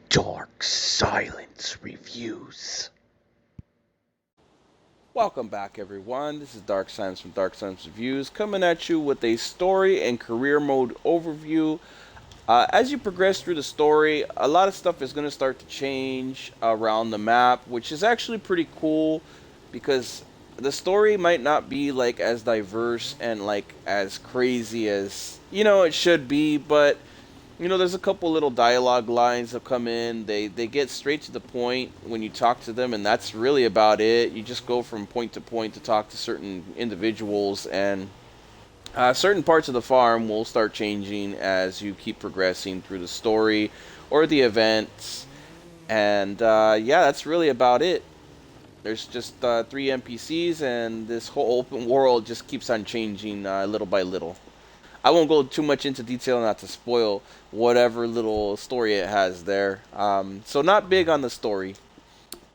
Dark Silence Reviews. Welcome back, everyone. This is Dark Silence from Dark Silence Reviews, coming at you with a story and career mode overview. As you progress through the story, a lot of stuff is going to start to change around the map, which is actually pretty cool because the story might not be like as diverse and like as crazy as it should be, but there's a couple little dialogue lines that come in. They get straight to the point when you talk to them, and that's really about it. You just go from point to point to talk to certain individuals, and certain parts of the farm will start changing as you keep progressing through the story or the events. And yeah, that's really about it. There's just three NPCs, and this whole open world just keeps on changing little by little. I won't go too much into detail not to spoil whatever little story it has there. So not big on the story.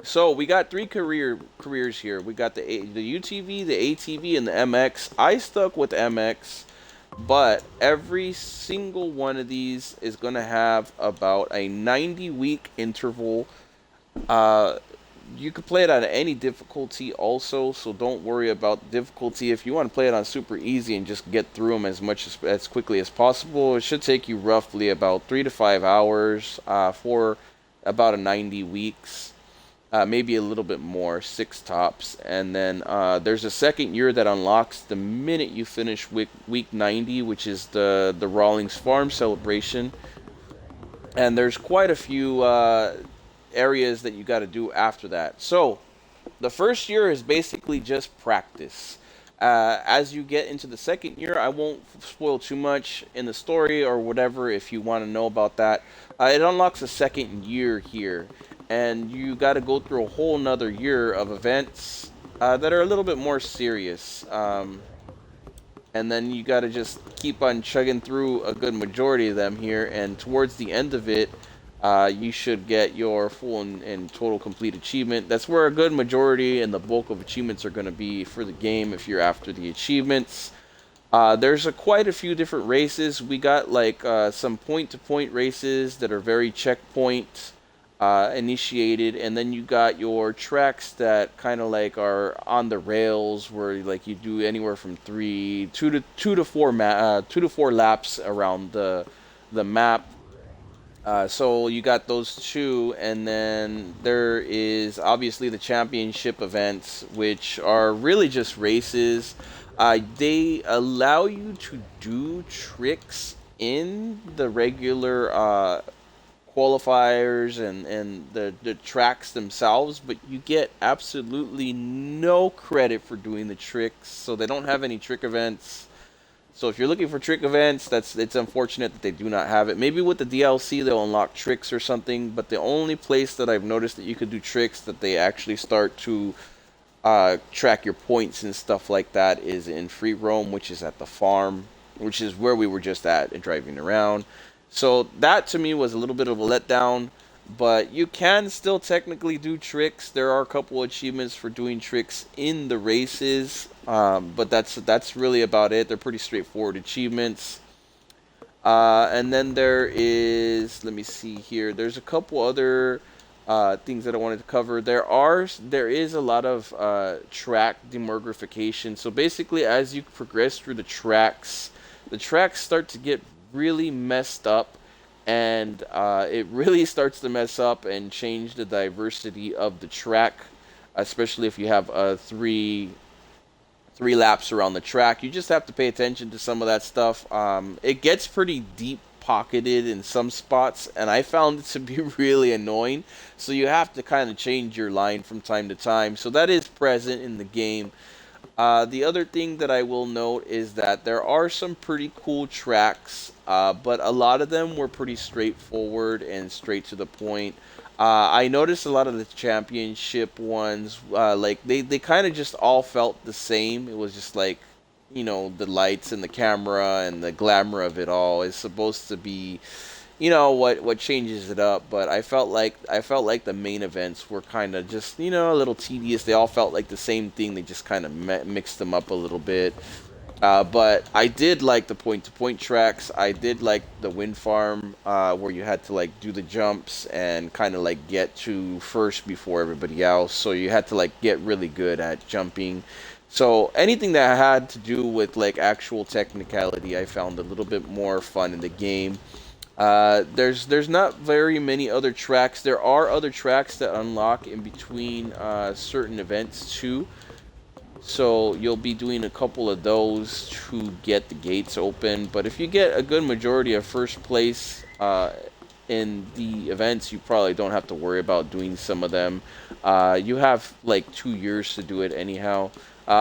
So we got three careers here. We got the UTV, the ATV, and the MX. I stuck with MX, but every single one of these is gonna have about a 90-week interval. Uh, you could play it on any difficulty also, so don't worry about difficulty. If you want to play it on super easy and just get through them as quickly as possible, it should take you roughly about 3 to 5 hours for about a 90 weeks. Maybe a little bit more, six tops. And then there's a second year that unlocks the minute you finish week 90, which is the Rawlings Farm celebration. And there's quite a few areas that you got to do after that. So the first year is basically just practice. As you get into the second year, I won't spoil too much in the story or whatever if you want to know about that. It unlocks a second year here, and you got to go through a whole nother year of events that are a little bit more serious. And then you got to just keep on chugging through a good majority of them here, and towards the end of it, you should get your full and total complete achievement. That's where a good majority and the bulk of achievements are going to be for the game if you're after the achievements. There's quite a few different races. We got like some point-to-point races that are very checkpoint initiated, and then you got your tracks that kind of like are on the rails, where like you do anywhere from two to four laps around the map. So you got those two, and then there is obviously the championship events, which are really just races. They allow you to do tricks in the regular qualifiers and the tracks themselves, but you get absolutely no credit for doing the tricks. So they don't have any trick events. So if you're looking for trick events, it's unfortunate that they do not have it. Maybe with the DLC they'll unlock tricks or something, but the only place that I've noticed that you could do tricks that they actually start to track your points and stuff like that is in free roam, which is at the farm, which is where we were just at and driving around. So that to me was a little bit of a letdown, but you can still technically do tricks. There are a couple achievements for doing tricks in the races, but that's really about it. They're pretty straightforward achievements. And then there is, let me see here. There's a couple other things that I wanted to cover. There is a lot of track demorphification. So basically, as you progress through the tracks start to get really messed up, and it really starts to mess up and change the diversity of the track, especially if you have three laps around the track. You just have to pay attention to some of that stuff. It gets pretty deep pocketed in some spots, and I found it to be really annoying. So you have to kind of change your line from time to time. So that is present in the game. The other thing that I will note is that there are some pretty cool tracks, but a lot of them were pretty straightforward and straight to the point. I noticed a lot of the championship ones, like they kind of just all felt the same. It was just like, the lights and the camera and the glamour of it all is supposed to be, what changes it up. But I felt like the main events were kind of just, a little tedious. They all felt like the same thing. They just kind of mixed them up a little bit. But I did like the point-to-point tracks. I did like the wind farm, where you had to like do the jumps and kind of like get to first before everybody else. So you had to like get really good at jumping. So anything that had to do with like actual technicality, I found a little bit more fun in the game. There's not very many other tracks. There are other tracks that unlock in between certain events too. So you'll be doing a couple of those to get the gates open. But if you get a good majority of first place in the events, you probably don't have to worry about doing some of them. You have like 2 years to do it anyhow.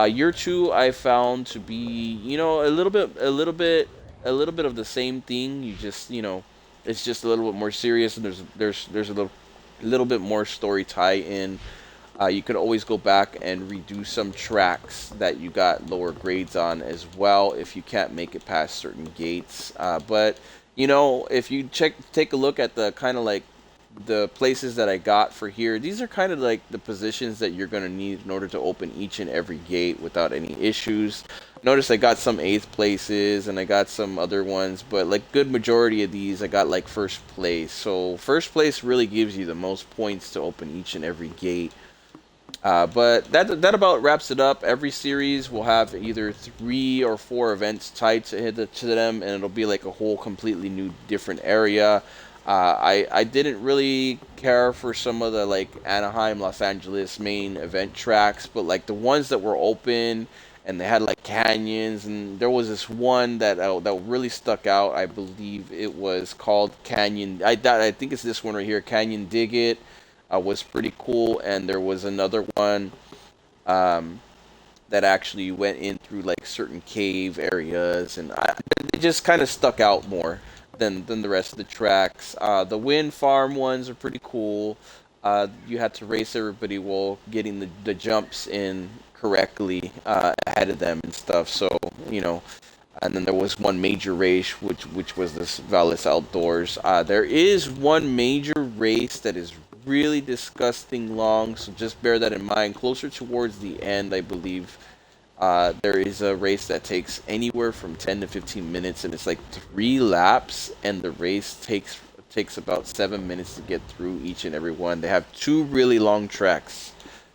Year two, I found to be, a little bit of the same thing. You just, it's just a little bit more serious, and there's a little bit more story tie in. You could always go back and redo some tracks that you got lower grades on as well if you can't make it past certain gates. But if you take a look at the kind of like the places that I got for here, these are kind of like the positions that you're going to need in order to open each and every gate without any issues. Notice I got some eighth places and I got some other ones, but like good majority of these I got like first place. So first place really gives you the most points to open each and every gate. But that about wraps it up. Every series will have either 3 or 4 events tied to them, and it'll be like a whole completely new, different area. I didn't really care for some of the like Anaheim, Los Angeles main event tracks, but like the ones that were open and they had like canyons, and there was this one that really stuck out. I believe it was called Canyon. I think it's this one right here, Canyon Dig It, was pretty cool, and there was another one um, that actually went in through like certain cave areas, and it just kind of stuck out more than the rest of the tracks. The wind farm ones are pretty cool. You had to race everybody while getting the jumps in correctly ahead of them and stuff. So you know, and then there was one major race, which was this Vallis Outdoors. There is one major race that is really disgusting long, so just bear that in mind. Closer towards the end, I believe, there is a race that takes anywhere from 10 to 15 minutes, and it's like 3 laps, and the race takes about 7 minutes to get through each and every one. They have 2 really long tracks,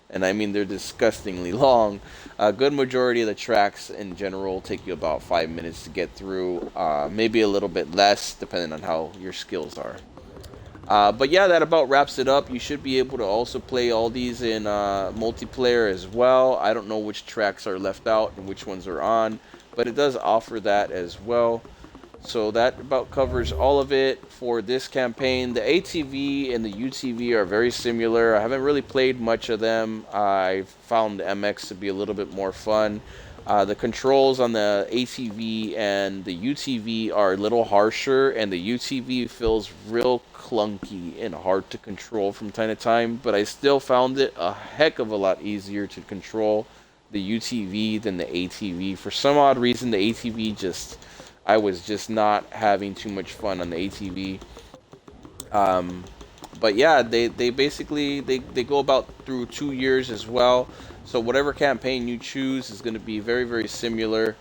and I mean they're disgustingly long. A good majority of the tracks in general take you about 5 minutes to get through, maybe a little bit less depending on how your skills are. But yeah, that about wraps it up. You should be able to also play all these in multiplayer as well. I don't know which tracks are left out and which ones are on, but it does offer that as well. So that about covers all of it for this campaign. The ATV and the UTV are very similar. I haven't really played much of them. I found the MX to be a little bit more fun. The controls on the ATV and the UTV are a little harsher, and the UTV feels real clunky and hard to control from time to time, but I still found it a heck of a lot easier to control the UTV than the ATV. For some odd reason, the ATV I was just not having too much fun on the ATV. But yeah, they basically they go about through 2 years as well. So whatever campaign you choose is going to be very very similar.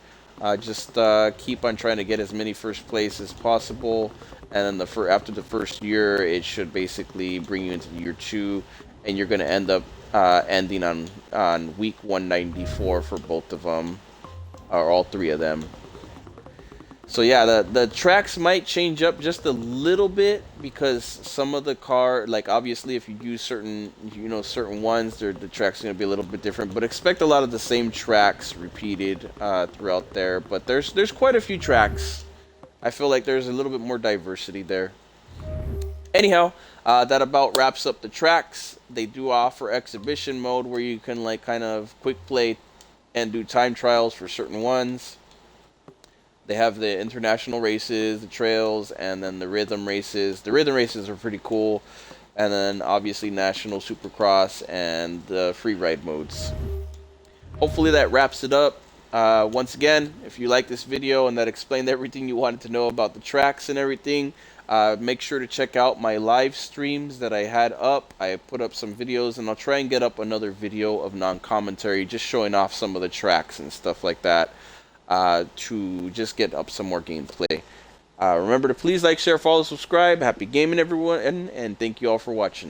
Just keep on trying to get as many first place as possible, and then after the first year, it should basically bring you into year two, and you're going to end up ending on week 194 for both of them, or all 3 of them. So yeah, the tracks might change up just a little bit because some of the like obviously if you use certain ones, the tracks are gonna be a little bit different. But expect a lot of the same tracks repeated throughout there. But there's quite a few tracks. I feel like there's a little bit more diversity there. Anyhow, that about wraps up the tracks. They do offer exhibition mode where you can like kind of quick play and do time trials for certain ones. They have the international races, the trails, and then the rhythm races. The rhythm races are pretty cool. And then obviously national supercross and the free ride modes. Hopefully that wraps it up. Once again, if you like this video and that explained everything you wanted to know about the tracks and everything, make sure to check out my live streams that I had up. I put up some videos, and I'll try and get up another video of non-commentary just showing off some of the tracks and stuff like that. to just get up some more gameplay. Remember to please like, share, follow, subscribe. Happy gaming, everyone, and thank you all for watching.